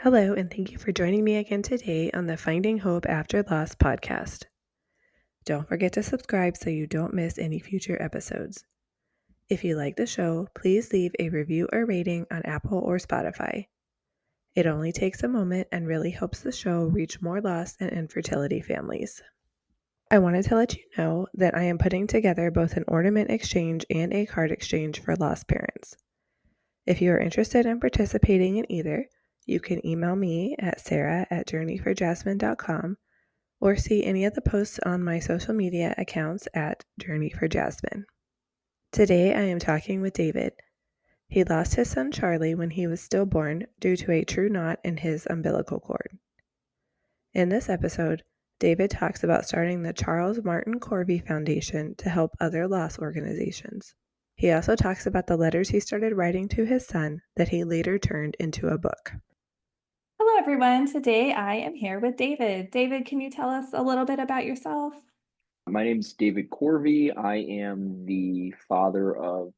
Hello, and thank you for joining me again today on the Finding Hope After Loss podcast. Don't forget to subscribe so you don't miss any future episodes. If you like the show, please leave a review or rating on Apple or Spotify. It only takes a moment and really helps the show reach more lost and infertility families. I wanted to let you know that I am putting together both an ornament exchange and a card exchange for lost parents. If you are interested in participating in either, you can email me at sarah@journeyforjasmine.com or see any of the posts on my social media accounts at Journey for Jasmine. Today I am talking with David. He lost his son Charlie when he was stillborn due to a true knot in his umbilical cord. In this episode, David talks about starting the Charles Martin Corvi Foundation to help other loss organizations. He also talks about the letters he started writing to his son that he later turned into a book. Hello, everyone. Today I am here with David. David, can you tell us a little bit about yourself? My name is David Corvi. I am the father of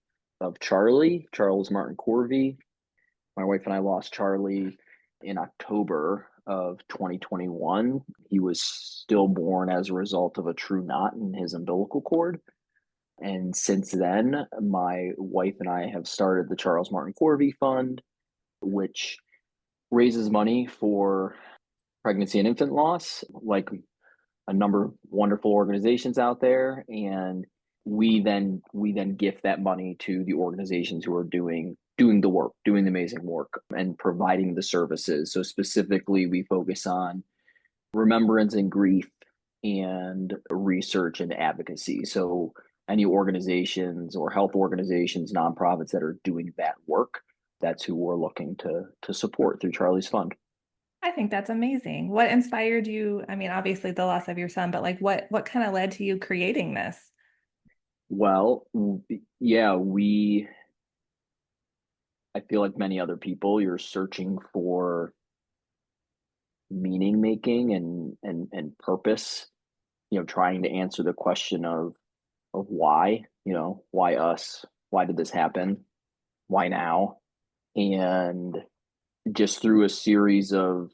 Charles Martin Corvi. My wife and I lost Charlie in October of 2021. He was stillborn as a result of a true knot in his umbilical cord. And since then, my wife and I have started the Charles Martin Corvi Fund, which raises money for pregnancy and infant loss, like a number of wonderful organizations out there, and we then gift that money to the organizations who are doing the work, doing the amazing work, and providing the services. So specifically, we focus on remembrance and grief and research and advocacy. So any organizations or health organizations, nonprofits that are doing that work, that's who we're looking to support through Charlie's Fund. I think that's amazing. What inspired you? I mean, obviously the loss of your son, but like what kind of led to you creating this? Well, yeah, I feel like many other people, you're searching for meaning making and purpose, trying to answer the question of why, why us? Why did this happen? Why now? And just through a series of,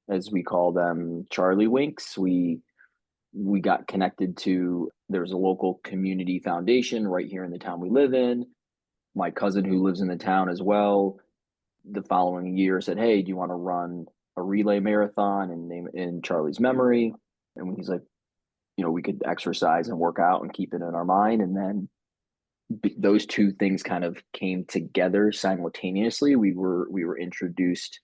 as we call them, Charlie winks, we got connected to, there's a local community foundation right here in the town we live in. My cousin who lives in the town as well, the following year said, "Hey, do you want to run a relay marathon and name it in Charlie's memory?" And he's like, we could exercise and work out and keep it in our mind. And then those two things kind of came together simultaneously. We were introduced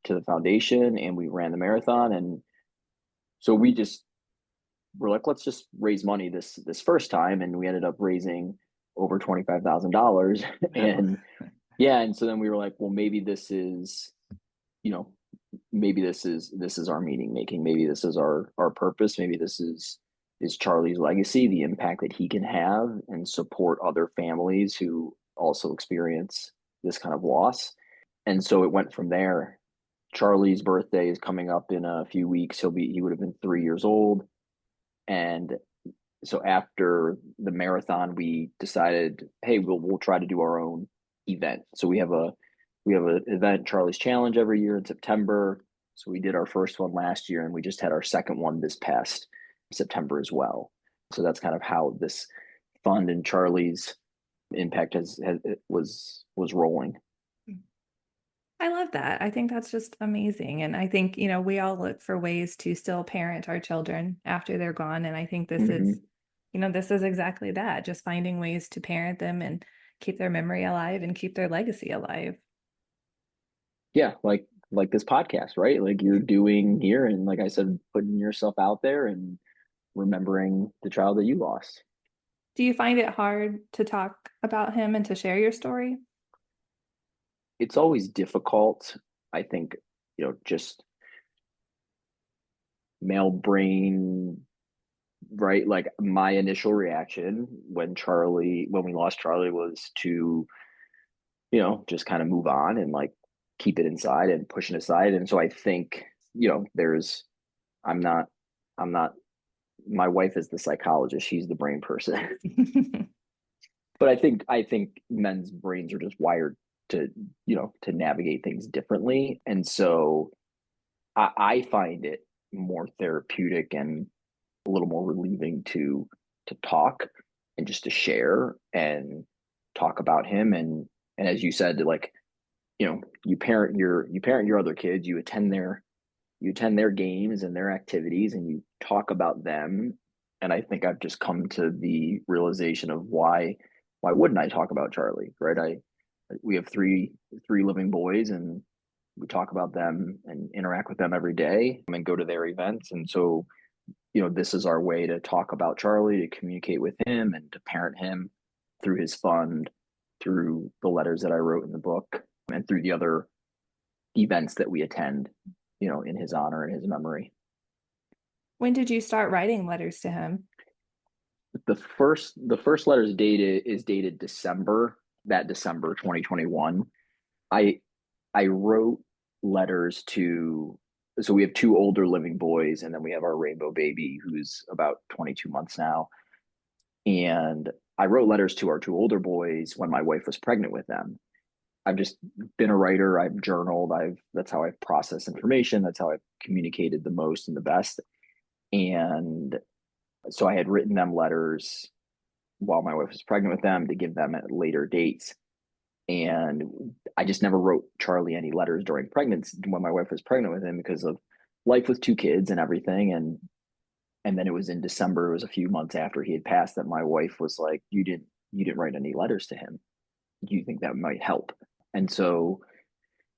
to the foundation and we ran the marathon. And so we're like, let's just raise money this first time. And we ended up raising over $25,000. And yeah, and so then we were like, well, maybe this is, maybe this is our meaning making. Maybe this is our purpose. Maybe this is Charlie's legacy, the impact that he can have and support other families who also experience this kind of loss. And so it went from there. Charlie's birthday is coming up in a few weeks. He would have been 3 years old. And so after the marathon, we decided, hey, we'll try to do our own event. So we have an event, Charlie's Challenge, every year in September. So we did our first one last year, and we just had our second one this past September as well. So that's kind of how this fund and Charlie's impact was rolling. I love that. I think that's just amazing. And I think, we all look for ways to still parent our children after they're gone. And I think this is, this is exactly that, just finding ways to parent them and keep their memory alive and keep their legacy alive. Yeah, like this podcast, right? Like you're doing here, and like I said, putting yourself out there and remembering the child that you lost. Do you find it hard to talk about him and to share your story? It's always difficult. I think, just male brain, right? Like my initial reaction when we lost Charlie was to, just kind of move on and like keep it inside and push it aside. And so I think, I'm not, my wife is the psychologist. She's the brain person. But I think men's brains are just wired to, to navigate things differently. And so I find it more therapeutic and a little more relieving to talk and just to share and talk about him. And as you said, like, you parent your other kids, you attend their games and their activities, and you talk about them. And I think I've just come to the realization of why wouldn't I talk about Charlie, right? We have three living boys, and we talk about them and interact with them every day and go to their events. And so, this is our way to talk about Charlie, to communicate with him and to parent him through his fund, through the letters that I wrote in the book, and through the other events that we attend, in his honor and his memory. When did you start writing letters to him? The first letter is dated December 2021. I wrote letters to, so we have two older living boys, and then we have our rainbow baby who's about 22 months now. And I wrote letters to our two older boys when my wife was pregnant with them. I've just been a writer. I've journaled. That's how I've processed information. That's how I've communicated the most and the best. And so I had written them letters while my wife was pregnant with them to give them at later dates. And I just never wrote Charlie any letters during pregnancy when my wife was pregnant with him, because of life with two kids and everything. And then it was in December, it was a few months after he had passed, that my wife was like, you didn't write any letters to him. Do you think that might help? And so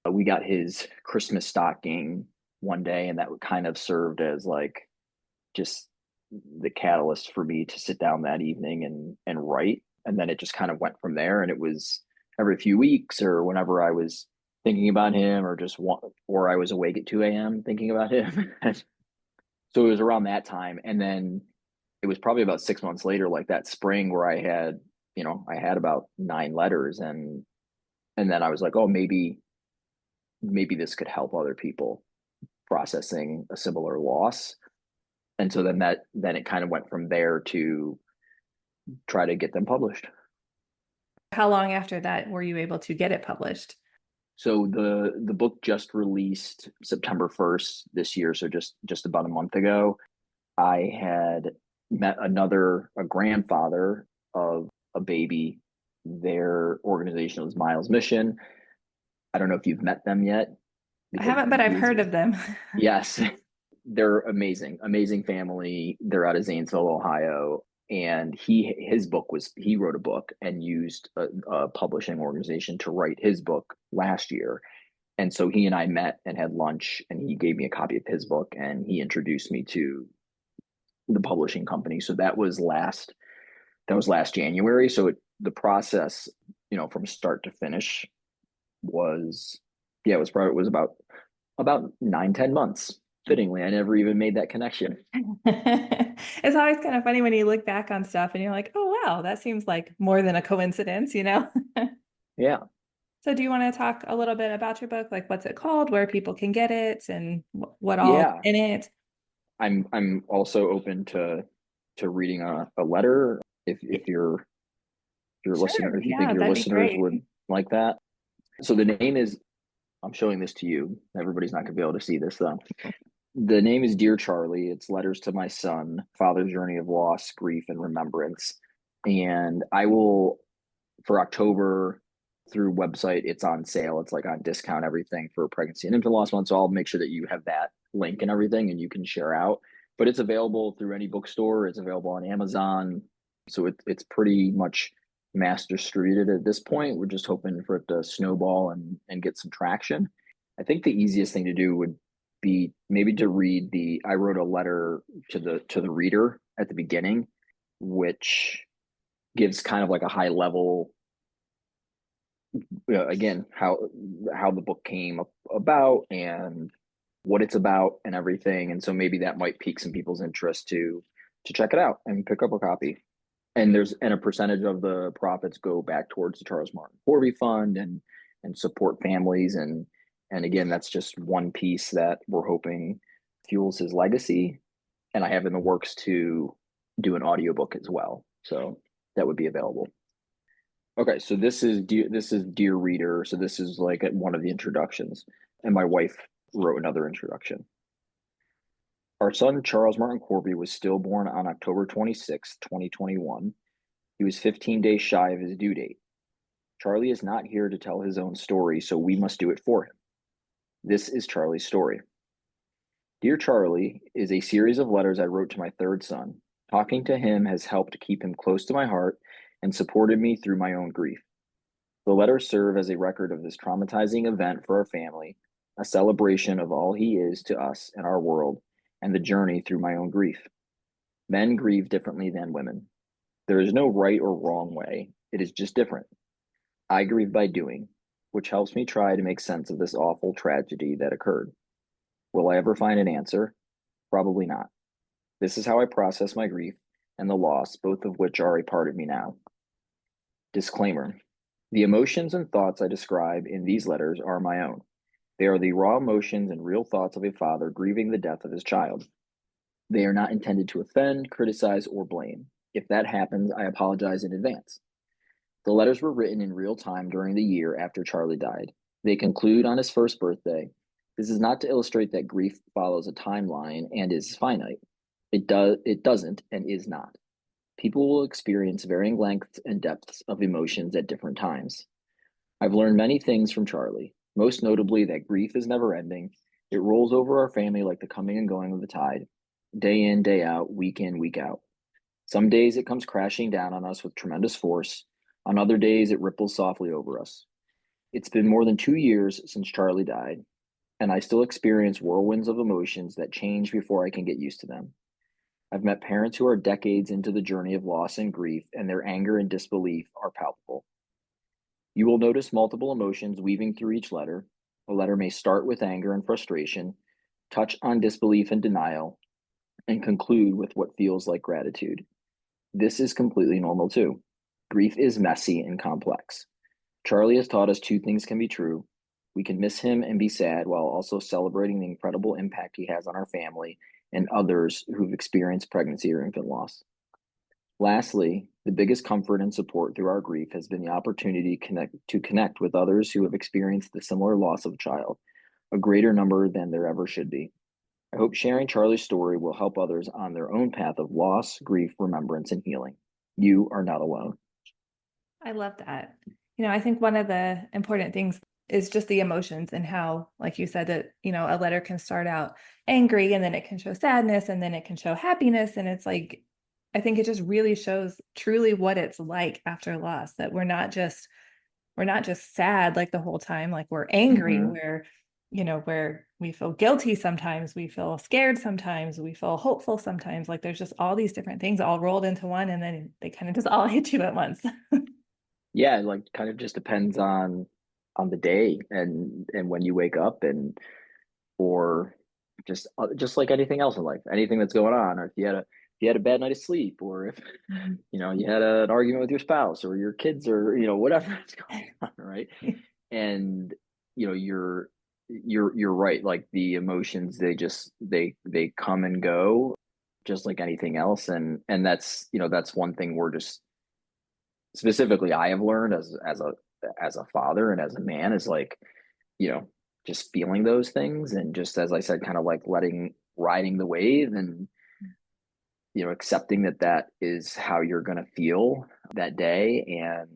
we got his Christmas stocking one day, and that kind of served as like just the catalyst for me to sit down that evening and write. And then it just kind of went from there. And it was every few weeks, or whenever I was thinking about him, or I was awake at 2 a.m. thinking about him. So it was around that time. And then it was probably about 6 months later, like that spring, where I had about 9 letters. And then I was like, oh, maybe this could help other people processing a similar loss. And so then it kind of went from there to try to get them published. How long after that were you able to get it published? So the book just released September 1st this year, so just about a month ago. I had met a grandfather of a baby. Their organization was Miles Mission. I don't know if you've met them yet. I haven't, but I've heard of them. Yes, they're amazing, amazing family. They're out of Zanesville, Ohio. And he wrote a book and used a publishing organization to write his book last year. And so he and I met and had lunch, and he gave me a copy of his book, and he introduced me to the publishing company. So that was last January. So the process, from start to finish was, yeah, it was about 9-10 months. Fittingly, I never even made that connection. It's always kind of funny when you look back on stuff and you're like, oh, wow, that seems like more than a coincidence, Yeah. So do you want to talk a little bit about your book? Like, what's it called, where people can get it, and what all Yeah. in it? I'm also open to reading a letter if your listener, if you think Yeah, your that'd be listeners great. would like that. So the name is, I'm showing this to you. Everybody's not going to be able to see this though. The name is Dear Charlie. It's letters to my son, father's journey of loss, grief, and remembrance. And I will, for October, through website, it's on sale. It's like on discount, everything for pregnancy and infant loss month. So I'll make sure that you have that link and everything, and you can share out. But it's available through any bookstore. It's available on Amazon. So it's pretty much mass distributed at this point. We're just hoping for it to snowball and get some traction. I think the easiest thing to do would be maybe to read I wrote a letter to the reader at the beginning, which gives kind of like a high level, again, how the book came about and what it's about and everything. And so maybe that might pique some people's interest to check it out and pick up a copy. And a percentage of the profits go back towards the Charles Martin Corvi Fund and support families. And again, that's just one piece that we're hoping fuels his legacy. And I have in the works to do an audiobook as well. So that would be available. Okay, so this is Dear Reader. So this is like one of the introductions, and my wife wrote another introduction. Our son Charles Martin Corvi was stillborn on October 26, 2021. He was 15 days shy of his due date. Charlie is not here to tell his own story, so we must do it for him. This is Charlie's story. Dear Charlie is a series of letters I wrote to my third son. Talking to him has helped keep him close to my heart and supported me through my own grief. The letters serve as a record of this traumatizing event for our family, a celebration of all he is to us and our world, and the journey through my own grief. Men grieve differently than women. There is no right or wrong way, it is just different. I grieve by doing, which helps me try to make sense of this awful tragedy that occurred. Will I ever find an answer? Probably not. This is how I process my grief and the loss, both of which are a part of me now. Disclaimer: the emotions and thoughts I describe in these letters are my own. They are the raw emotions and real thoughts of a father grieving the death of his child. They are not intended to offend, criticize, or blame. If that happens, I apologize in advance. The letters were written in real time during the year after Charlie died. They conclude on his first birthday. This is not to illustrate that grief follows a timeline and is finite. It doesn't and is not. People will experience varying lengths and depths of emotions at different times. I've learned many things from Charlie, most notably that grief is never ending. It rolls over our family like the coming and going of the tide, day in, day out, week in, week out. Some days it comes crashing down on us with tremendous force. On other days, it ripples softly over us. It's been more than 2 years since Charlie died, and I still experience whirlwinds of emotions that change before I can get used to them. I've met parents who are decades into the journey of loss and grief, and their anger and disbelief are palpable. You will notice multiple emotions weaving through each letter. A letter may start with anger and frustration, touch on disbelief and denial, and conclude with what feels like gratitude. This is completely normal too. Grief is messy and complex. Charlie has taught us two things can be true. We can miss him and be sad while also celebrating the incredible impact he has on our family and others who've experienced pregnancy or infant loss. Lastly, the biggest comfort and support through our grief has been the opportunity to connect with others who have experienced the similar loss of a child, a greater number than there ever should be. I hope sharing Charlie's story will help others on their own path of loss, grief, remembrance, and healing. You are not alone. I love that. I think one of the important things is just the emotions and how, like you said, that, a letter can start out angry and then it can show sadness and then it can show happiness. And it's like, I think it just really shows truly what it's like after loss, that we're not just sad like the whole time, like we're angry, Mm-hmm. where we feel guilty sometimes, we feel scared sometimes, we feel hopeful sometimes. Like there's just all these different things all rolled into one, and then they kind of just all hit you at once. Yeah, like kind of just depends on the day and when you wake up and or just like anything else in life, anything that's going on, or if you had a bad night of sleep, or if you had an argument with your spouse or your kids or whatever is going on, right? And you're right. Like the emotions, they come and go, just like anything else, and that's one thing we're just specifically I have learned as a father and as a man is like you know just feeling those things and just as I said, kind of like riding the wave and accepting that that is how you're going to feel that day. And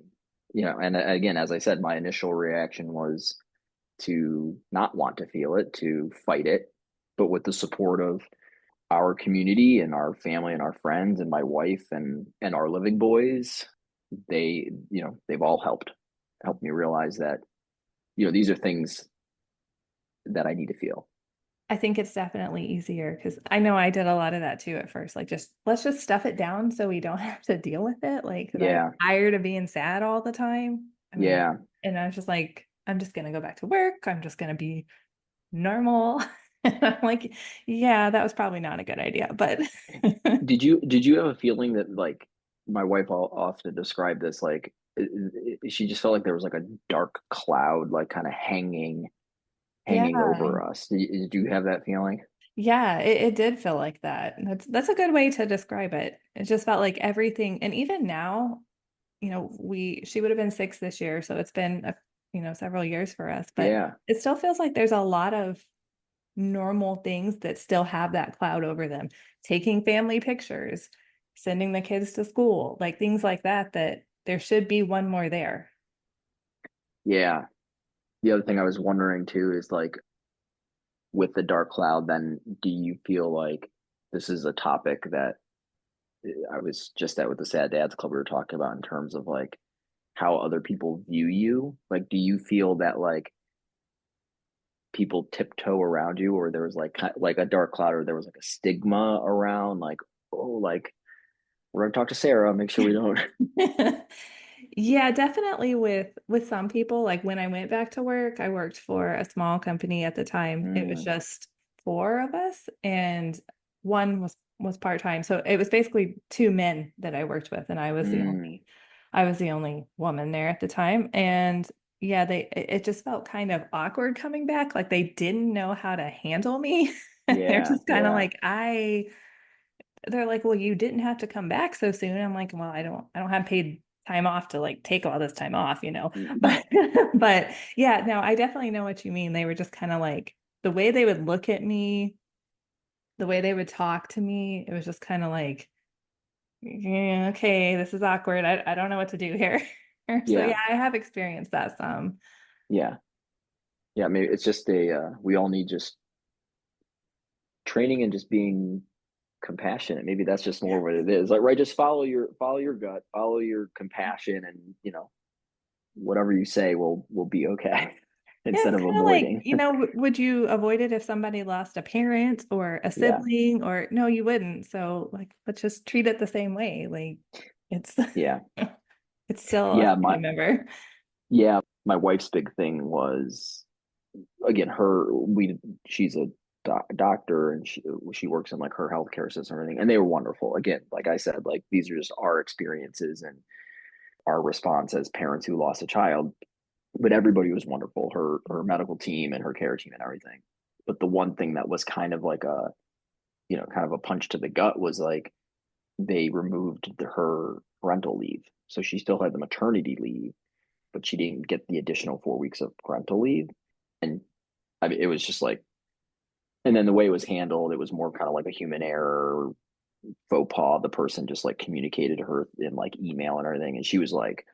and again, as I said, my initial reaction was to not want to feel it, to fight it, but with the support of our community and our family and our friends and my wife and our living boys, they've all helped me realize that these are things that I need to feel. I think it's definitely easier because I know I did a lot of that too at first. Like, just let's just stuff it down so we don't have to deal with it. Like, 'cause I'm Yeah, tired of being sad all the time. I mean, yeah. and I was just like, I'm just gonna go back to work. I'm just gonna be normal. And I'm like, yeah, that was probably not a good idea. But Did you have a feeling that like my wife often described this like she just felt like there was like a dark cloud like kind of yeah, hanging over us. Did you have that feeling? yeah, it did feel like that. That's a good way to describe it. It just felt like everything, and even now. she would have been 6 this year, so it's been several years for us, but Yeah. it still feels like there's a lot of normal things that still have that cloud over them. Taking family pictures, sending the kids to school, like things like that there should be one more there. Yeah. The other thing I was wondering too is like with the dark cloud, then do you feel like this is a topic that I was just at with the Sad Dads Club we were talking about in terms of like how other people view you? Like, do you feel that like people tiptoe around you, or there was like a dark cloud, or there was like a stigma around, like, oh, like we're gonna talk to Sarah, make sure we don't. Yeah, definitely with some people. Like when I went back to work, I worked for a small company at the time. It was Mm, just 4 of us, and one was part-time. So it was basically 2 men that I worked with, and mm, I was the only woman there at the time. And yeah, it just felt kind of awkward coming back. Like they didn't know how to handle me. They're yeah, just kind of yeah, like, they're like, well, you didn't have to come back so soon. I'm like, well, I don't have paid time off to like take all this time off, mm, but but yeah, no, I definitely know what you mean. They were just kind of like the way they would look at me, the way they would talk to me, it was just kind of like, yeah, okay, this is awkward. I don't know what to do here. So yeah, yeah, I have experienced that some. yeah, yeah. Maybe it's just we all need just training and just being compassionate. Maybe that's just more what it is. Like, right, just follow your gut, follow your compassion, and whatever you say will be okay Yeah, instead it's of kind of like, avoiding. would you avoid it if somebody lost a parent or a Yeah, sibling or no, you wouldn't. So like, let's just treat it the same way. Like it's yeah, it's still a yeah. family member. My wife's big thing was again she's a doctor, and she works in like her healthcare system and everything, and they were wonderful. Again, like I said, like these are just our experiences and our response as parents who lost a child, but everybody was wonderful, her medical team and her care team and everything. But the one thing that was kind of like a kind of a punch to the gut was like they removed her parental leave, so she still had the maternity leave, but she didn't get the additional 4 weeks of parental leave. And I mean, it was just like, and then the way it was handled, it was more kind of like a human error, faux pas. The person just like communicated to her in like email and everything, and she was like,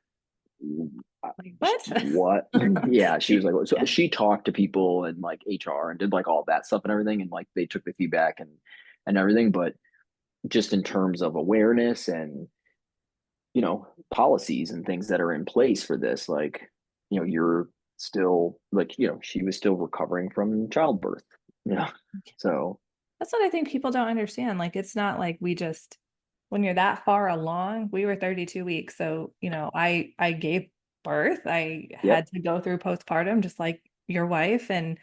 Like what? "What?" Yeah, she was like, so Yeah. she talked to people and like HR and did like all that stuff and everything, and like they took the feedback and everything, but just in terms of awareness and policies and things that are in place for this, like you're still like she was still recovering from childbirth, you know so That's what I think people don't understand. Like it's not like we just when you're that far along, we were 32 weeks. So, I gave birth. I yep, had to go through postpartum just like your wife. And,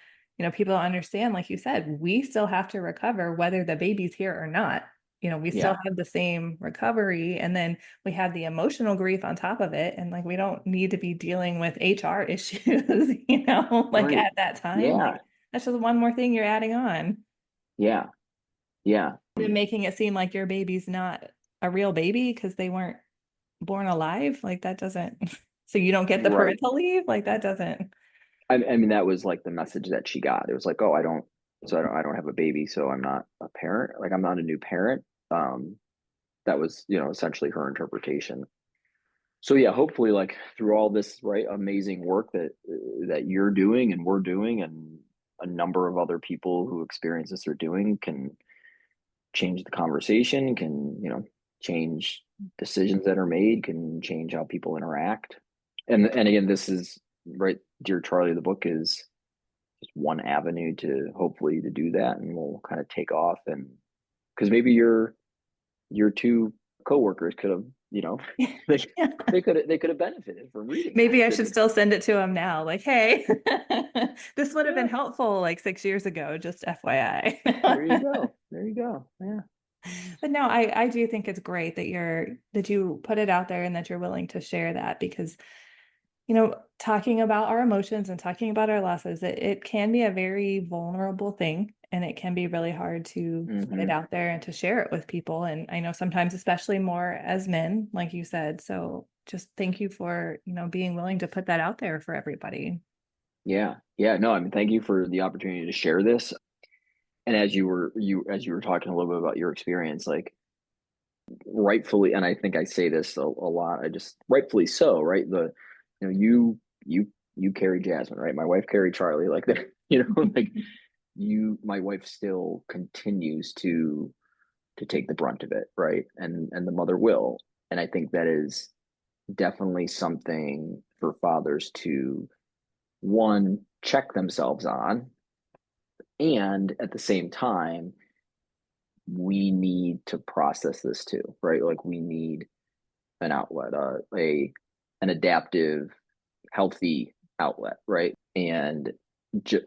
people don't understand, like you said, we still have to recover whether the baby's here or not. We still yeah, have the same recovery. And then we have the emotional grief on top of it. And like we don't need to be dealing with HR issues, like right, at that time. yeah, Like that's just one more thing you're adding on. yeah, yeah, And making it seem like your baby's not a real baby because they weren't born alive. Like that doesn't, so you don't get the right. parental leave. Like that doesn't. I mean, that was like the message that she got. It was like, oh, I don't have a baby, so I'm not a parent, like I'm not a new parent. That was essentially her interpretation. So yeah, hopefully, like through all this right amazing work that you're doing and we're doing, and a number of other people who experience this are doing, can change the conversation, can change decisions that are made, can change how people interact. And again, this is right, Dear Charlie, the book is just one avenue to hopefully to do that, and we'll kind of take off. And because maybe your two coworkers could have, they they could have benefited from reading Maybe I this. should And still send it to him now. Like, hey, this would have been yeah, helpful like 6 years ago, just there you FYI. go. There you go. Yeah. But no, I do think it's great that you put it out there and that you're willing to share that because talking about our emotions and talking about our losses, it can be a very vulnerable thing and it can be really hard to put it Hmm. out there and to share it with people. And I know sometimes, especially more as men, like you said. So just thank you for, being willing to put that out there for everybody. Yeah. Yeah. No, I mean, thank you for the opportunity to share this. And as you were talking a little bit about your experience, like rightfully, and I think I say this a lot, I just rightfully so, right? You carry Jasmine, right? My wife carried Charlie, like that, like my wife still continues to take the brunt of it, right? And the mother will. And I think that is definitely something for fathers to, one, check themselves on, and at the same time, we need to process this too, right? Like we need an outlet, an adaptive, healthy outlet, right? And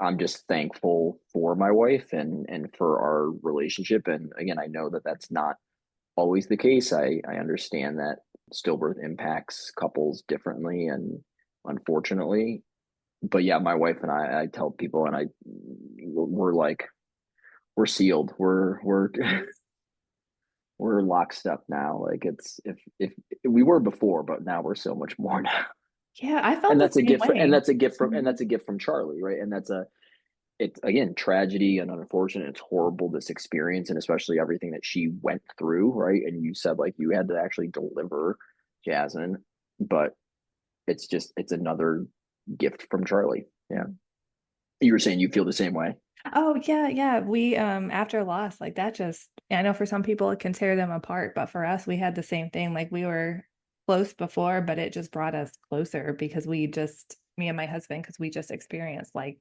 I'm just thankful for my wife and for our relationship. And again, I know that that's not always the case. I understand that stillbirth impacts couples differently, and unfortunately, but yeah, my wife and I tell people, and we're like, we're sealed. We're we're lockstep now. Like if we were before, but now we're so much more now. Yeah, I felt And the that's a same gift way. and that's a gift from Charlie, right? And it's again tragedy and unfortunate. It's horrible, this experience, and especially everything that she went through, right? And you said like you had to actually deliver Jasmine, but it's another gift from Charlie. Yeah. You were saying you feel the same way. Oh yeah, yeah. We after loss, like that just I know for some people it can tear them apart, but for us we had the same thing. Like we were close before, but it just brought us closer because me and my husband, because we just experienced like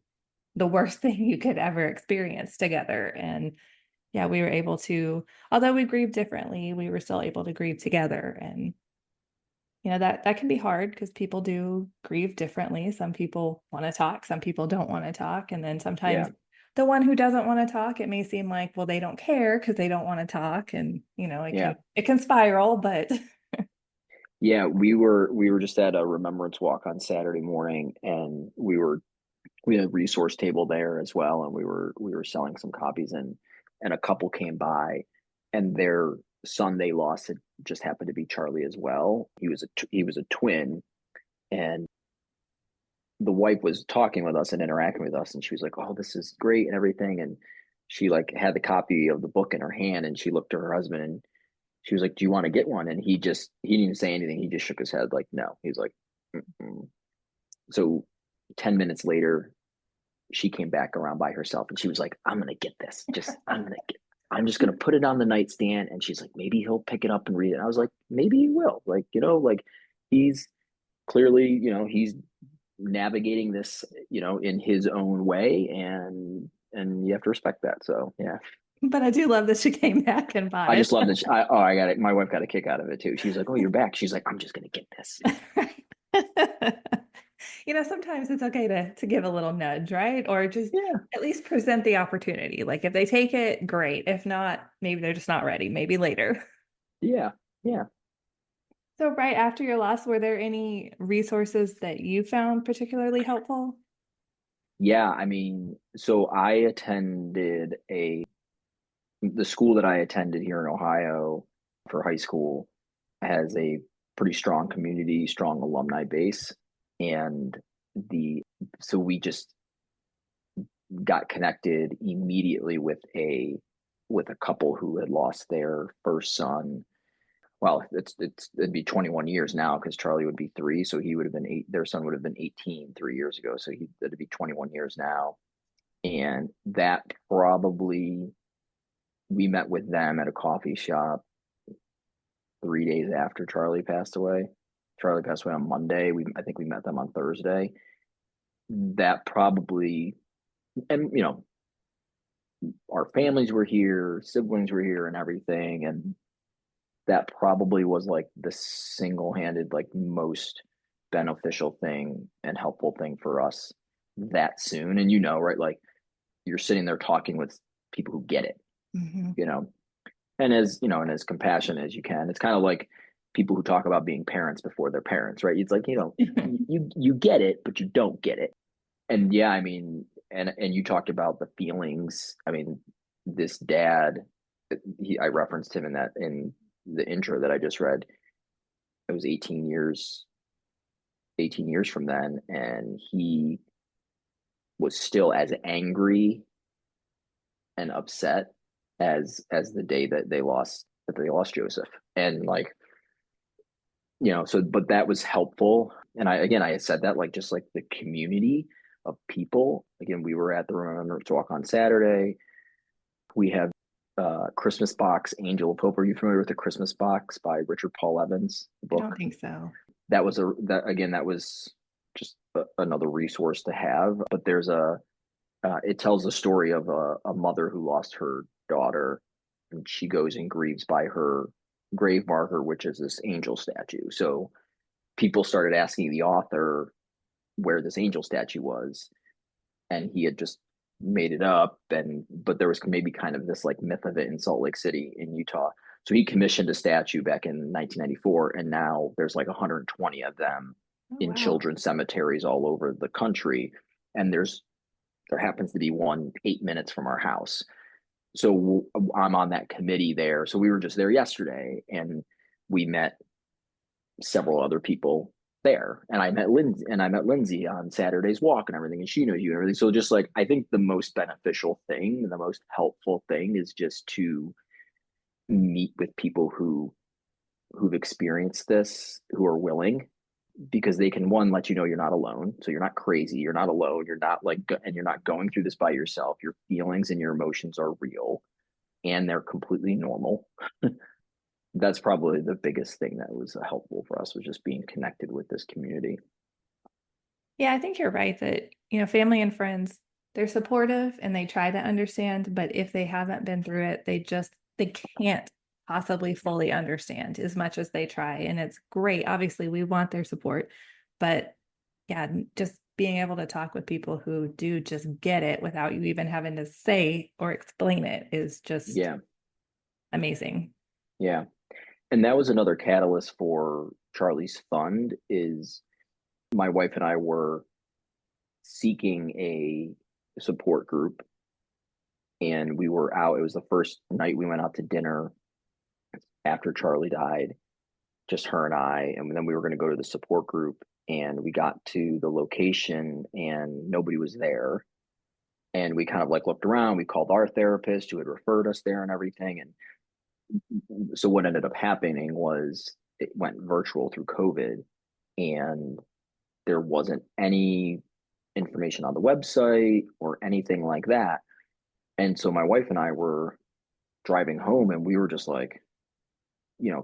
the worst thing you could ever experience together. And yeah, we were able to, although we grieved differently, we were still able to grieve together. And that can be hard because people do grieve differently. Some people want to talk, some people don't want to talk. And then sometimes Yeah. the one who doesn't want to talk, it may seem like, well, they don't care because they don't want to talk. And it Yeah. can spiral, but Yeah, we were just at a remembrance walk on Saturday morning, and we had a resource table there as well, and we were selling some copies, and a couple came by, and their son they lost had just happened to be Charlie as well. He was a twin, and the wife was talking with us and interacting with us, and she was like, "Oh, this is great and everything," and she like had the copy of the book in her hand, and she looked to her husband and she was like, "Do you want to get one?" And he didn't even say anything. He just shook his head like, "No." He's like, mm-mm. So 10 minutes later, she came back around by herself, and she was like, "I'm gonna get this. I'm just gonna put it on the nightstand." And she's like, "Maybe he'll pick it up and read it." And I was like, "Maybe he will." Like, like he's clearly, he's navigating this, in his own way, and you have to respect that. So yeah. but I do love that she came back and bought I it. just love that. I got it. My wife got a kick out of it too. She's like, "Oh, you're back." She's like, "I'm just gonna get this." Sometimes it's okay to give a little nudge, right? Or just Yeah, at least present the opportunity. Like if they take it, great. If not, maybe they're just not ready. Maybe later. yeah, yeah, So right after your loss, were there any resources that you found particularly helpful? yeah. I mean, so the school that I attended here in Ohio for high school has a pretty strong community, strong alumni base, and the so we just got connected immediately with a couple who had lost their first son. Well, it'd be 21 years now because Charlie would be 3, so he would have been 8. Their son would have been 18 3 years ago, so it'd be 21 years now. And that probably we met with them at a coffee shop 3 days after Charlie passed away. Charlie passed away on Monday. I think we met them on Thursday. That probably, and our families were here, siblings were here, and everything, and that probably was like the single-handed like most beneficial thing and helpful thing for us that soon. And right, like you're sitting there talking with people who get it, Mhm. you know and as compassionate as you can. It's kind of like people who talk about being parents before they're parents, right? It's like, you get it but you don't get it. And yeah, I mean, and you talked about the feelings. I mean, this dad, I referenced him in the intro that I just read. it was 18 years from then, and he was still as angry and upset as the day that they lost Joseph. And like, so but that was helpful. And I said that like just like the community of people. Again, we were at the Remembrance Walk on Saturday. We have Christmas Box, Angel of Hope. Are you familiar with the Christmas Box by Richard Paul Evans, the I book? don't think so. That was just another resource to have. But it tells the story of a mother who lost her daughter, and she goes and grieves by her grave marker, which is this angel statue. So people started asking the author where this angel statue was, and he had just made it up. But there was maybe kind of this like myth of it in Salt Lake City in Utah. So he commissioned a statue back in 1994, and now there's like 120 of them Oh, in wow. children's cemeteries all over the country. And there happens to be one 8 minutes from our house. So I'm on that committee there. So we were just there yesterday, and we met several other people there. And I met Lindsay on Saturday's walk and everything, and she knows you and everything. So just like, I think the most beneficial thing, the most helpful thing is just to meet with people who've experienced this, who are willing, because they can, one, let you know you're not alone. So you're not crazy, you're not alone, you're not like, and you're not going through this by yourself. Your feelings and your emotions are real, and they're completely normal. That's probably the biggest thing that was helpful for us, was just being connected with this community. Yeah, I think you're right that, family and friends, they're supportive and they try to understand, but if they haven't been through it, they can't possibly fully understand as much as they try. And it's great. Obviously, we want their support, but yeah, just being able to talk with people who do just get it without you even having to say or explain it is just amazing. Yeah. And that was another catalyst for Charlie's Fund. Is my wife and I were seeking a support group, and we were out. It was the first night we went out to dinner after Charlie died, just her and I. And then we were going to go to the support group, and we got to the location and nobody was there. And we kind of like looked around. We called our therapist who had referred us there and everything. And so what ended up happening was it went virtual through COVID, and there wasn't any information on the website or anything like that. And so my wife and I were driving home, and we were just like,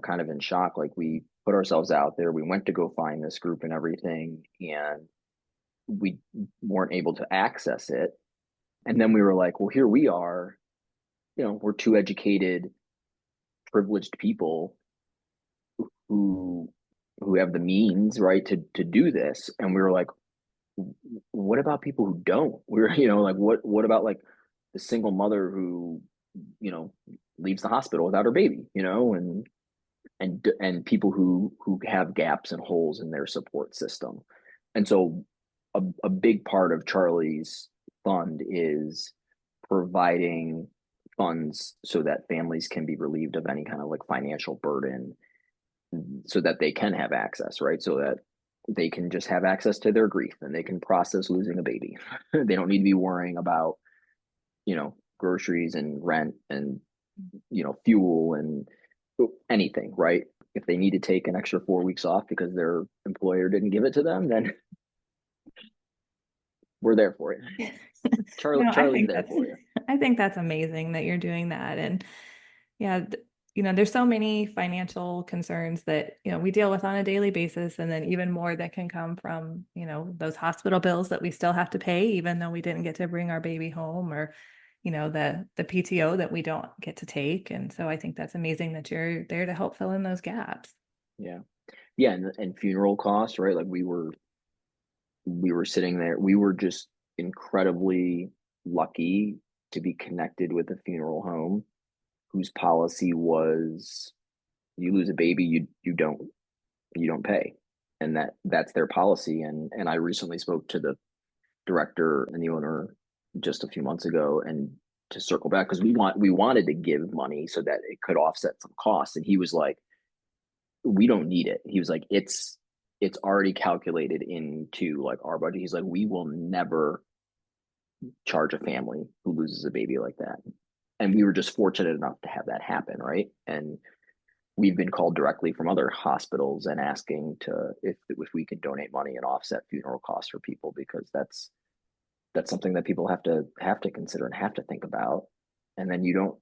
kind of in shock. Like, we put ourselves out there, we went to go find this group and everything, and we weren't able to access it. And then we were like, well, here we are, we're two educated, privileged people who have the means, right, to do this. And we were like, what about people who don't? We're, like, what about like the single mother who, leaves the hospital without her baby, and people who have gaps and holes in their support system. And so a big part of Charlie's Fund is providing funds so that families can be relieved of any kind of like financial burden, so that they can have access, right? So that they can just have access to their grief and they can process losing a baby. They don't need to be worrying about, groceries and rent and, fuel and anything, right? If they need to take an extra 4 weeks off because their employer didn't give it to them, then we're there for it. Charlie's there for you. I think that's amazing that you're doing that. And yeah, there's so many financial concerns that, we deal with on a daily basis. And then even more that can come from, those hospital bills that we still have to pay, even though we didn't get to bring our baby home, or, the PTO that we don't get to take. And so I think that's amazing that you're there to help fill in those gaps. Yeah. Yeah. And funeral costs, right? Like, we were sitting there, we were just incredibly lucky to be connected with a funeral home whose policy was, you lose a baby, you don't pay. And that's their policy. And I recently spoke to the director and the owner just a few months ago, and to circle back, because we wanted to give money so that it could offset some costs. And he was like, we don't need it. He was like, it's already calculated into like our budget. He's like, we will never charge a family who loses a baby like that. And we were just fortunate enough to have that happen, right? And we've been called directly from other hospitals and asking to if we can donate money and offset funeral costs for people, because that's something that people have to consider and have to think about. And then you don't,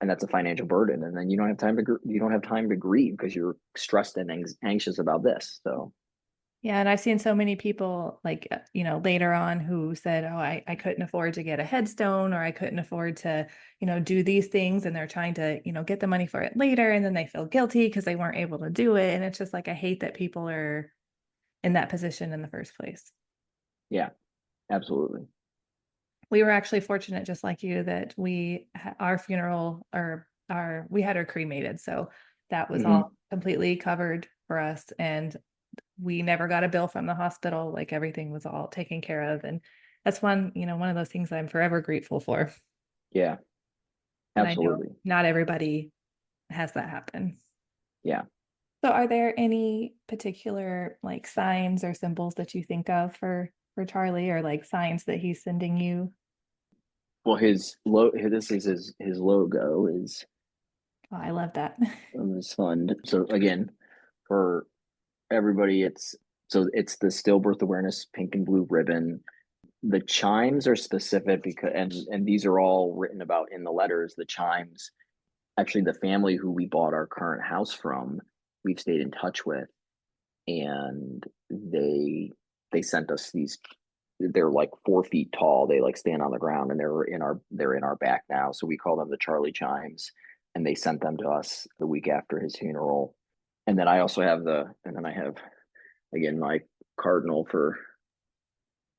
and that's a financial burden. And then you don't have time to grieve because you're stressed and anxious about this. So Yeah, and I've seen so many people like, later on who said, oh, I couldn't afford to get a headstone, or I couldn't afford to, do these things. And they're trying to, get the money for it later. And then they feel guilty because they weren't able to do it. And it's just like, I hate that people are in that position in the first place. yeah, absolutely. We were actually fortunate, just like you, that our funeral, or we had her cremated. So that was Mm-hmm. all completely covered for us. And we never got a bill from the hospital. Like, everything was all taken care of. And that's one of those things I'm forever grateful for. Yeah, And I know absolutely. not everybody has that happen. Yeah. So are there any particular like signs or symbols that you think of for Charlie, or like signs that he's sending you? Well, this is his logo is Oh, I love that. this fund. So again, for everybody, it's the Stillbirth Awareness pink and blue ribbon. The chimes are specific because and these are all written about in the letters. The chimes, actually, the family who we bought our current house from, we've stayed in touch with, and they sent us these. They're like 4 feet tall. They like stand on the ground, and they're in our back now. So we call them the Charlie chimes, and they sent them to us the week after his funeral. And then I have again my cardinal for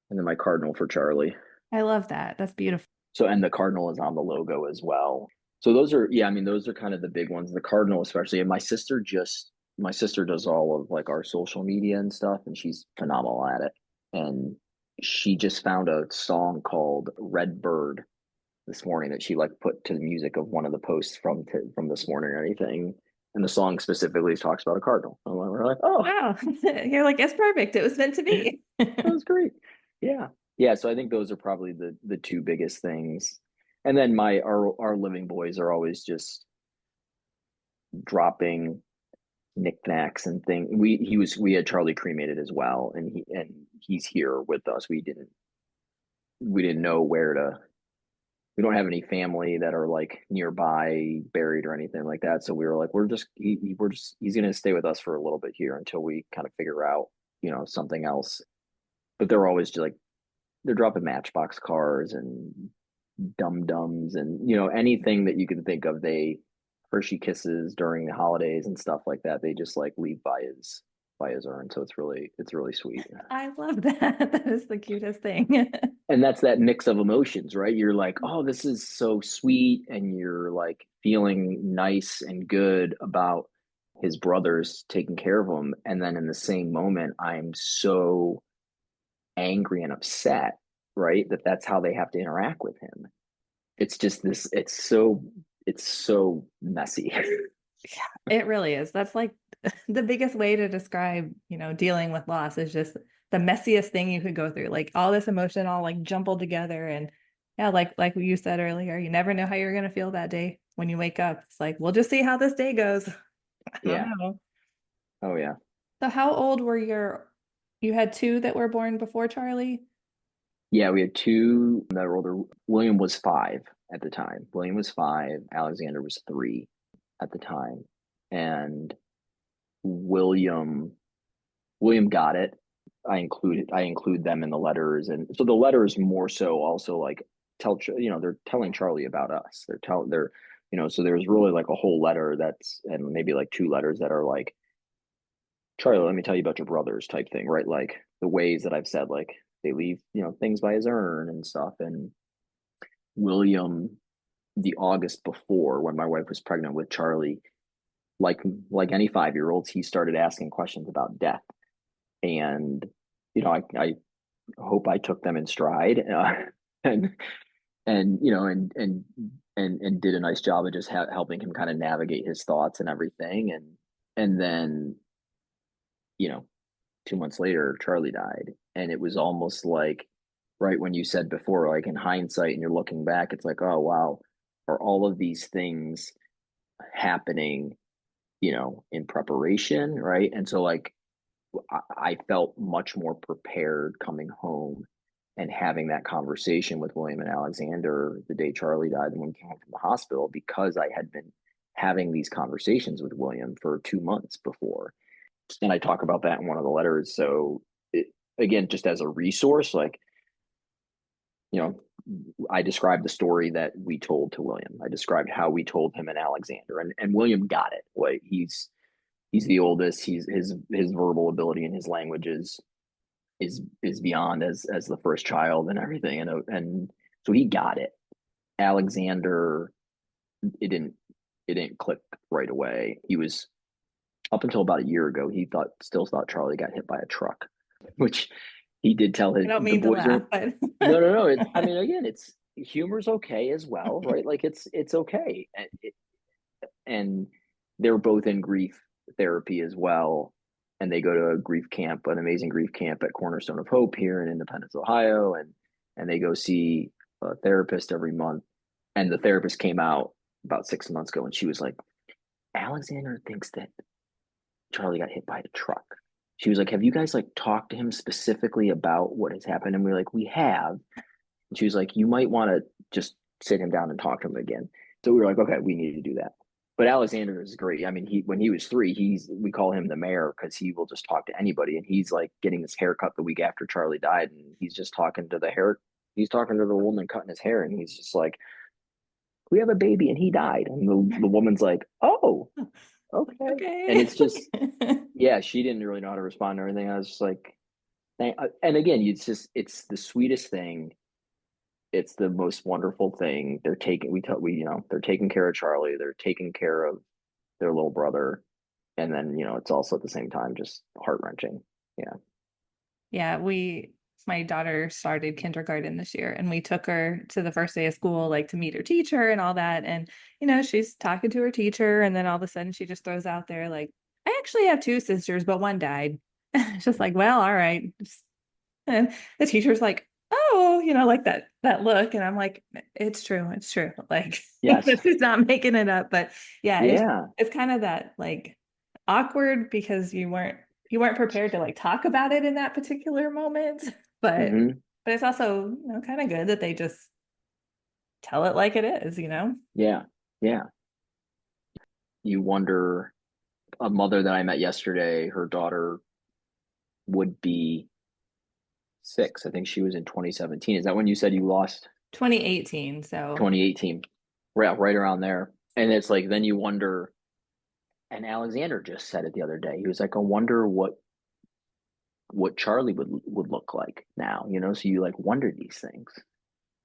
and then my cardinal for Charlie. I love that. That's beautiful. So, and the cardinal is on the logo as well. So those are, yeah, I mean, those are kind of the big ones. The cardinal, especially, and my sister does all of like our social media and stuff, and she's phenomenal at it. And she just found a song called Red Bird this morning that she like put to the music of one of the posts from this morning or anything. And the song specifically talks about a cardinal. And we're like, oh, Wow. You're like, it's perfect. It was meant to be. that was great. Yeah. Yeah. So I think those are probably the two biggest things. And then our living boys are always just dropping knickknacks and things. We had Charlie cremated as well, and he's here with us. We didn't know where to. We don't have any family that are like nearby buried or anything like that. So we were like, he's gonna stay with us for a little bit here until we kind of figure out, something else. But they're always just like they're dropping Matchbox cars and Dum Dums and anything that you can think of. They Hershey Kisses during the holidays and stuff like that. They just like leave by his urn. So it's really sweet. I love that. That is the cutest thing. And that's that mix of emotions, right? You're like, oh, this is so sweet, and you're like feeling nice and good about his brothers taking care of him, and then in the same moment, I'm so angry and upset, right? That's how they have to interact with him. It's just this, it's so messy. It really is. That's like the biggest way to describe, dealing with loss is just the messiest thing you could go through. Like, all this emotion all like jumbled together. And yeah, like you said earlier, you never know how you're gonna feel that day when you wake up. It's like, we'll just see how this day goes. I don't Yeah. know. Oh yeah. So how old were you had two that were born before Charlie? Yeah, we had two that were older. William was 5 at the time. William was 5. Alexander was 3 at the time. And William William got it. I include them in the letters, and so the letters more so also like they're telling Charlie about us. So there's really like a whole letter that's and maybe like 2 letters that are like, Charlie, let me tell you about your brothers type thing, right? Like the ways that I've said like they leave things by his urn and stuff. And William, the August before, when my wife was pregnant with Charlie, like any 5-year-olds, he started asking questions about death. And I hope I took them in stride, and and did a nice job of just helping him kind of navigate his thoughts and everything. And then, you know, 2 months later, Charlie died. And it was almost like, right when you said before, like in hindsight and you're looking back, it's like, oh, wow, are all of these things happening, in preparation, right? And so, like, I felt much more prepared coming home and having that conversation with William and Alexander the day Charlie died when we came home from the hospital, because I had been having these conversations with William for 2 months before. And I talk about that in one of the letters. So, again, just as a resource, like, you know, I described the story that we told to William. I described how we told him and Alexander, and William got it. Like, he's the oldest. He's his verbal ability and his language is beyond as the first child and everything, and so he got it. Alexander, it didn't click right away. He was, up until about a year ago, he still thought Charlie got hit by a truck, which he did tell I don't the mean to boys laugh, are. but No. I mean, again, it's humor's okay as well, right? Like, it's okay, and they're both in grief therapy as well. And they go to a grief camp, an amazing grief camp at Cornerstone of Hope here in Independence, Ohio, and they go see a therapist every month. And the therapist came out about 6 months ago, and she was like, Alexander thinks that Charlie got hit by a truck. She was like, have you guys like talked to him specifically about what has happened? And we are like, we have. And she was like, you might want to just sit him down and talk to him again. So we were like, okay, we need to do that. But Alexander is great. I mean, when he was 3, we call him the mayor because he will just talk to anybody. And he's like getting his hair cut the week after Charlie died, and he's just talking to the hair. He's talking to the woman cutting his hair, and he's just like, "We have a baby, and he died." And the woman's like, "Oh, okay." And okay. it's just, yeah, she didn't really know how to respond or anything. I was just like, and again, it's the sweetest thing. It's the most wonderful thing. They're taking care of Charlie. They're taking care of their little brother. And then, it's also at the same time just heart-wrenching. Yeah. Yeah, my daughter started kindergarten this year, and we took her to the first day of school, like to meet her teacher and all that. And, she's talking to her teacher, and then all of a sudden she just throws out there, like, I actually have 2 sisters, but one died. It's just like, well, all right. And the teacher's like, oh, like that look. And I'm like, it's true. It's true. Like, Yes. she's not making it up. But yeah, Yeah. it's kind of that like awkward because you weren't prepared to like talk about it in that particular moment. But Mm-hmm. but it's also, kind of good that they just tell it like it is. Yeah. Yeah. You wonder, a mother that I met yesterday, her daughter would be 6. I think she was in 2017. Is that when you said you lost? 2018. So 2018. Right around there. And it's like, then you wonder, and Alexander just said it the other day. He was like, I wonder what Charlie would look like now, so you like wonder these things.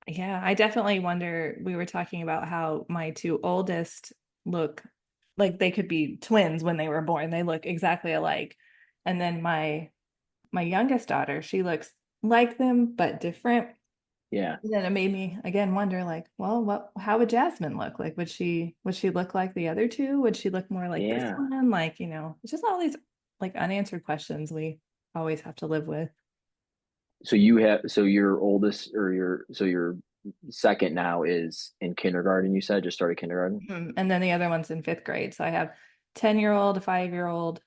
yeah, I definitely wonder. We were talking about how my 2 oldest look like they could be twins when they were born. They look exactly alike. And then my youngest daughter, she looks like them but different. Yeah. And then it made me again wonder, like, well, how would Jasmine look? Like, would she look like the other 2? Would she look more like this Yeah. one? Like, it's just all these like unanswered questions we always have to live with. So your oldest, or your second now is in kindergarten, you said, just started kindergarten? And then the other one's in 5th grade. So I have 10-year-old, a 5-year-old,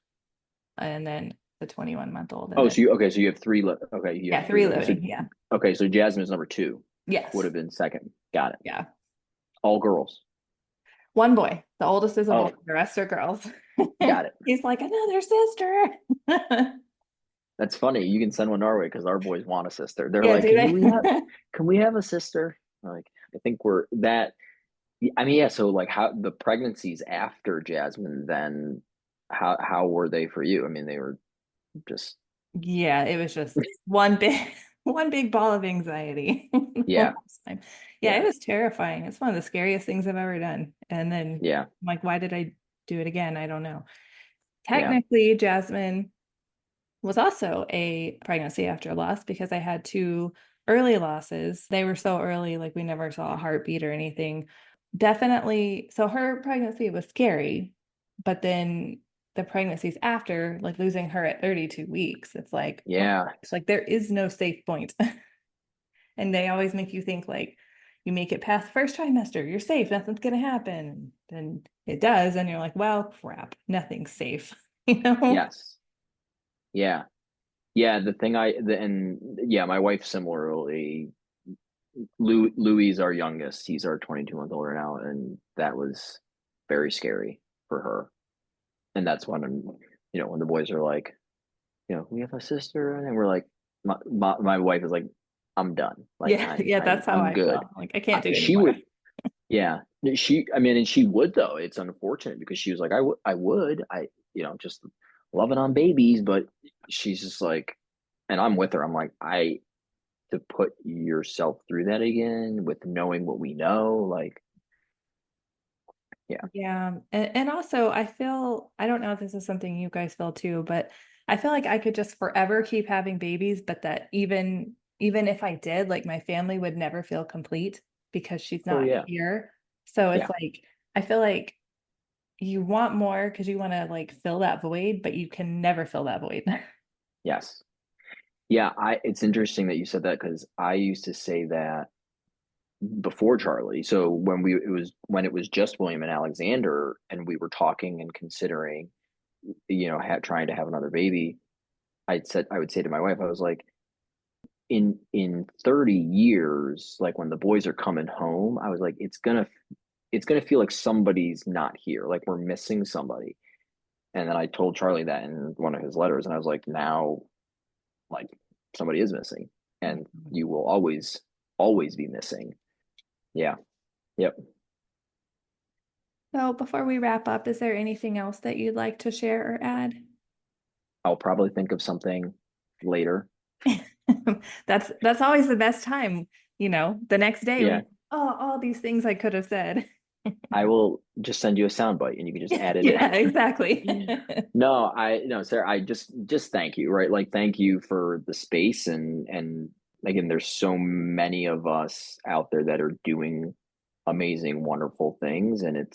and then the 21-month-old. And Oh, then, so you have 3 okay, you yeah, have 3 3 living. So living. Yeah. okay, so Jasmine's number 2 Yes. would have been second. Got it. Yeah. All girls. One boy. The oldest is a boy. Oh, The rest are girls. got it. He's like, another sister. That's funny. You can send one our way because our boys want a sister. They're Yeah, like, do they? can we have a sister? Like, I think we're that. I mean, yeah. So, like, how the pregnancies after Jasmine, then how were they for you? I mean, they were just, Yeah, it was just one big ball of anxiety. The yeah, whole time. Yeah, it yeah, was terrifying. It's one of the scariest things I've ever done. And then yeah, I'm like, why did I do it again? I don't know. yeah. Technically, Jasmine was also a pregnancy after loss because I had 2 early losses. They were so early, like we never saw a heartbeat or anything. Definitely. So her pregnancy was scary, but then the pregnancies after, like losing her at 32 weeks, it's like, oh, Yeah. it's like there is no safe point. And they always make you think like you make it past first trimester, you're safe, nothing's gonna happen. Then it does, and you're like, well, crap, nothing's safe, you know? Yes. Yeah. Yeah. And yeah, my wife similarly, Louis, our youngest, he's our 22-month older now. And that was very scary for her. And that's when the boys are like, we have a sister. And then we're like, my wife is like, I'm done. Like Yeah, yeah, that's how I'm I feel. good. Like I can't do She anymore. would, yeah, and she would though. It's unfortunate because she was like, just loving on babies, but she's just like, and I'm with her. I'm like, to put yourself through that again with knowing what we know, like, yeah. Yeah. And also I feel, I don't know if this is something you guys feel too, but I feel like I could just forever keep having babies, but that even if I did, like my family would never feel complete because she's Oh not yeah. here. So it's Yeah. like I feel like you want more because you want to like fill that void, but you can never fill that void. Yes. Yeah. It's interesting that you said that because I used to say that before Charlie. So when it was just William and Alexander, and we were talking and considering, trying to have another baby, I would say to my wife, I was like, in 30 years, like when the boys are coming home, I was like, it's gonna feel like somebody's not here, like we're missing somebody. And then I told Charlie that in one of his letters, and I was like, now, like, somebody is missing, and you will always be missing. Yeah. Yep. So before we wrap up, is there anything else that you'd like to share or add? I'll probably think of something later. That's always the best time, the next day Yeah. when, oh, all these things I could have said. I will just send you a soundbite and you can just add it Yeah, in. exactly. No, Sarah, I just thank you, right? Like, thank you for the space, and again, there's so many of us out there that are doing amazing, wonderful things, and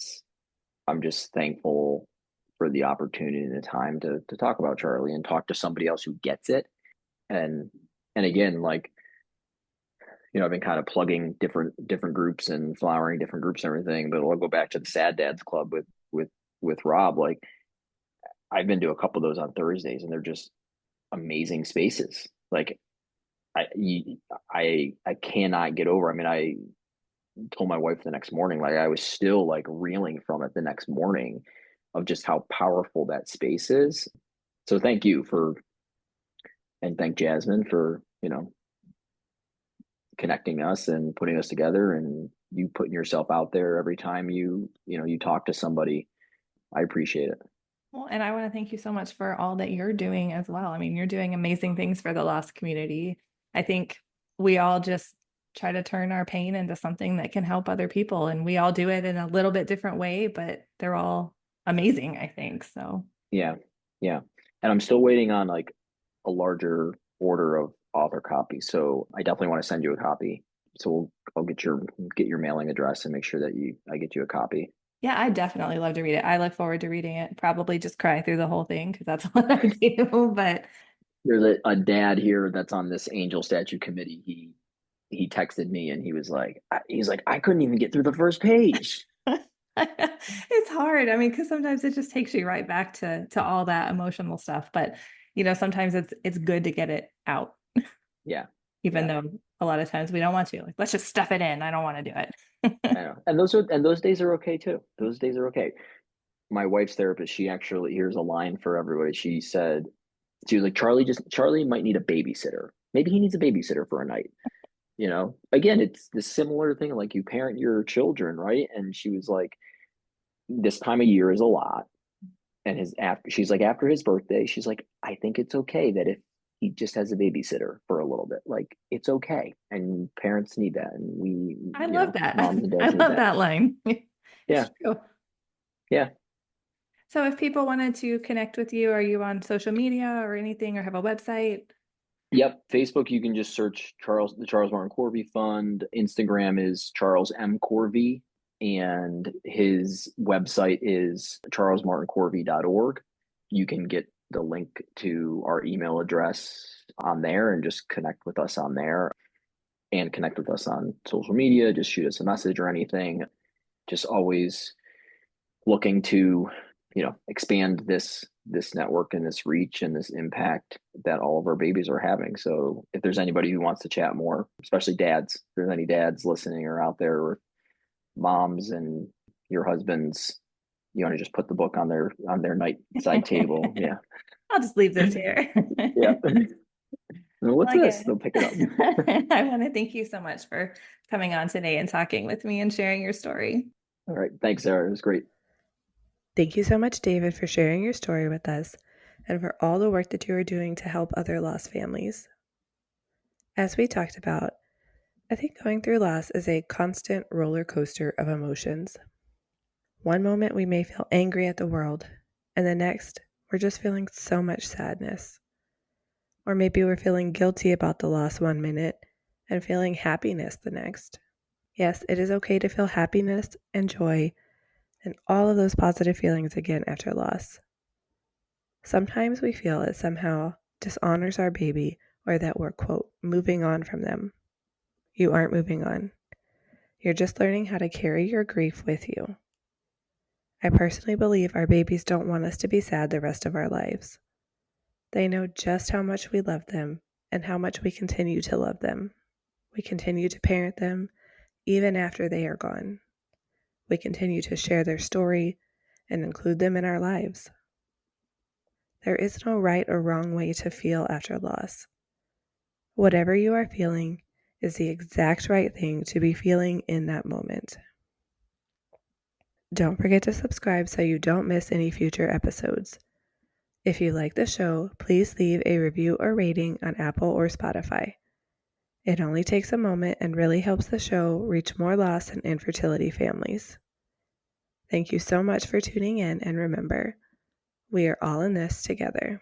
I'm just thankful for the opportunity and the time to talk about Charlie and talk to somebody else who gets it. And again, like, I've been kind of plugging different groups and flowering different groups and everything, but I'll go back to the Sad Dads Club with Rob. Like, I've been to a couple of those on Thursdays, and they're just amazing spaces. Like, I cannot get over. I mean, I told my wife the next morning, like, I was still like reeling from it the next morning of just how powerful that space is. So thank you and thank Jasmine for, connecting us and putting us together, and you putting yourself out there every time you talk to somebody. I appreciate it. Well, and I want to thank you so much for all that you're doing as well. I mean, you're doing amazing things for the lost community. I think we all just try to turn our pain into something that can help other people, and we all do it in a little bit different way, but they're all amazing, I think. So, Yeah. Yeah. And I'm still waiting on like a larger order of author copies. So I definitely want to send you a copy. So I'll get your mailing address and make sure that I get you a copy. yeah, I definitely love to read it. I look forward to reading it. Probably just cry through the whole thing because that's what I do. But There's a dad here that's on this angel statue committee. He texted me and he's like, I couldn't even get through the first page. it's hard. I mean, because sometimes it just takes you right back to all that emotional stuff. But sometimes it's good to get it out, Yeah. even Yeah. though a lot of times we don't want to. Like, let's just stuff it in. I don't want to do it. I know. And those days are okay too. Those days are okay. My wife's therapist, she actually, here's a line for everybody. She was like, Charlie might need a babysitter. Maybe he needs a babysitter for a night. Again, it's the similar thing, like you parent your children, right? And she was like, this time of year is a lot. And she's like, after his birthday, she's like, I think it's okay that if he just has a babysitter for a little bit, like, it's okay. And parents need that. And I love that. moms and I dads need love that. that line. It's Yeah. true. Yeah. So if people wanted to connect with you, are you on social media or anything, or have a website? Yep. Facebook, you can just search the Charles Martin Corvi Fund. Instagram is Charles M. Corvi. And his website is charlesmartincorvi.org. you can get the link to our email address on there and just connect with us on there and connect with us on social media. Just shoot us a message or anything. Just always looking to, expand this network and this reach and this impact that all of our babies are having. So if there's anybody who wants to chat more, especially dads, if there's any dads listening or out there, or moms and your husbands, you want to just put the book on their nightside table. Yeah. I'll just leave this here. Yeah. What's Well, this? again, They'll pick it up. I want to thank you so much for coming on today and talking with me and sharing your story. All right. Thanks, Sarah. It was great. Thank you so much, David, for sharing your story with us and for all the work that you are doing to help other lost families. As we talked about, I think going through loss is a constant roller coaster of emotions. One moment we may feel angry at the world, and the next we're just feeling so much sadness. Or maybe we're feeling guilty about the loss one minute and feeling happiness the next. Yes, it is okay to feel happiness and joy and all of those positive feelings again after loss. Sometimes we feel it somehow dishonors our baby, or that we're, quote, moving on from them. You aren't moving on. You're just learning how to carry your grief with you. I personally believe our babies don't want us to be sad the rest of our lives. They know just how much we love them and how much we continue to love them. We continue to parent them even after they are gone. We continue to share their story and include them in our lives. There is no right or wrong way to feel after loss. Whatever you are feeling is the exact right thing to be feeling in that moment. Don't forget to subscribe so you don't miss any future episodes. If you like the show, please leave a review or rating on Apple or Spotify. It only takes a moment and really helps the show reach more lost and infertility families. Thank you so much for tuning in, and remember, we are all in this together.